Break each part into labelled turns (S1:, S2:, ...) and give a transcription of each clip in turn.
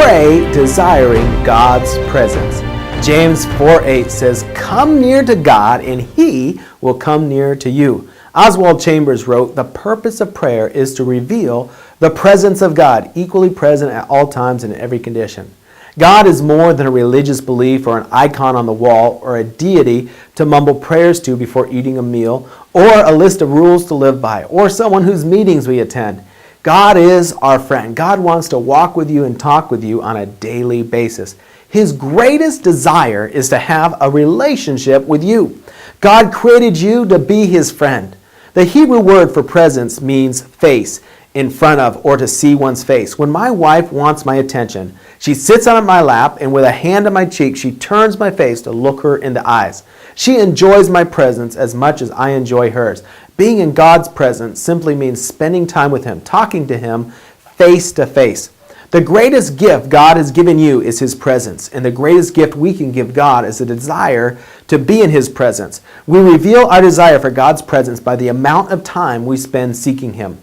S1: pray desiring God's presence. James 4:8 says, "Come near to God, and He will come near to you." Oswald Chambers wrote, "The purpose of prayer is to reveal the presence of God, equally present at all times and in every condition." God is more than a religious belief or an icon on the wall or a deity to mumble prayers to before eating a meal or a list of rules to live by or someone whose meetings we attend. God is our friend. God wants to walk with you and talk with you on a daily basis. His greatest desire is to have a relationship with you. God created you to be His friend. The Hebrew word for presence means face, in front of, or to see one's face. When my wife wants my attention, she sits on my lap and with a hand on my cheek, she turns my face to look her in the eyes. She enjoys my presence as much as I enjoy hers. Being in God's presence simply means spending time with Him, talking to Him face to face. The greatest gift God has given you is His presence, and the greatest gift we can give God is a desire to be in His presence. We reveal our desire for God's presence by the amount of time we spend seeking Him.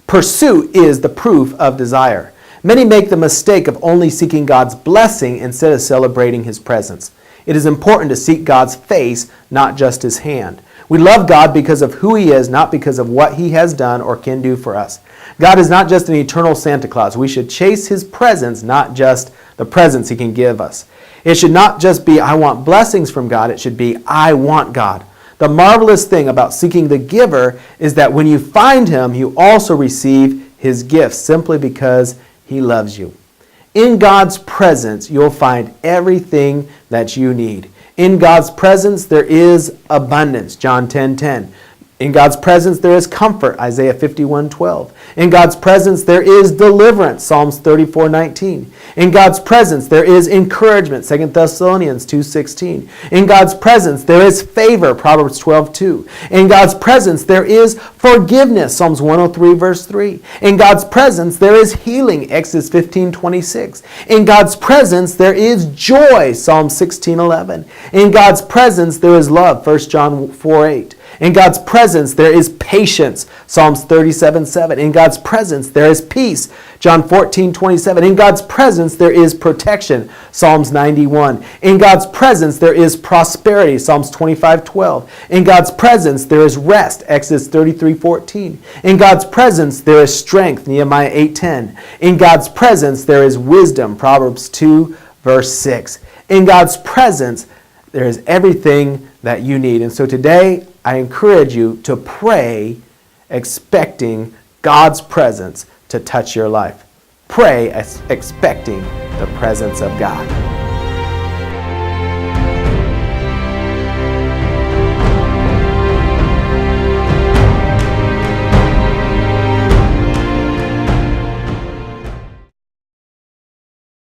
S1: Pursuit is the proof of desire. Many make the mistake of only seeking God's blessing instead of celebrating His presence. It is important to seek God's face, not just His hand. We love God because of who He is, not because of what He has done or can do for us. God is not just an eternal Santa Claus. We should chase His presence, not just the presents He can give us. It should not just be, I want blessings from God. It should be, I want God. The marvelous thing about seeking the giver is that when you find Him, you also receive His gifts simply because He loves you. In God's presence, you'll find everything that you need. In God's presence, there is abundance, John 10:10. In God's presence, there is comfort, Isaiah 51:12. In God's presence, there is deliverance, Psalms 34:19. In God's presence, there is encouragement, 2 Thessalonians 2:16. In God's presence, there is favor, Proverbs 12:2. In God's presence, there is forgiveness, Psalms 103, verse 3. In God's presence, there is healing, Exodus 15:26. In God's presence, there is joy, Psalm 16:11. In God's presence, there is love, 1 John 4:8. In God's presence, there is patience, Psalms 37:7. In God's presence, there is peace, John 14:27. In God's presence, there is protection, Psalms 91. In God's presence, there is prosperity, Psalms 25:12. In God's presence, there is rest, Exodus 33:14. In God's presence, there is strength, Nehemiah 8:10. In God's presence, there is wisdom, Proverbs 2, verse 6. In God's presence, there is everything that you need. And so today, I encourage you to pray expecting God's presence to touch your life. Pray expecting the presence of God.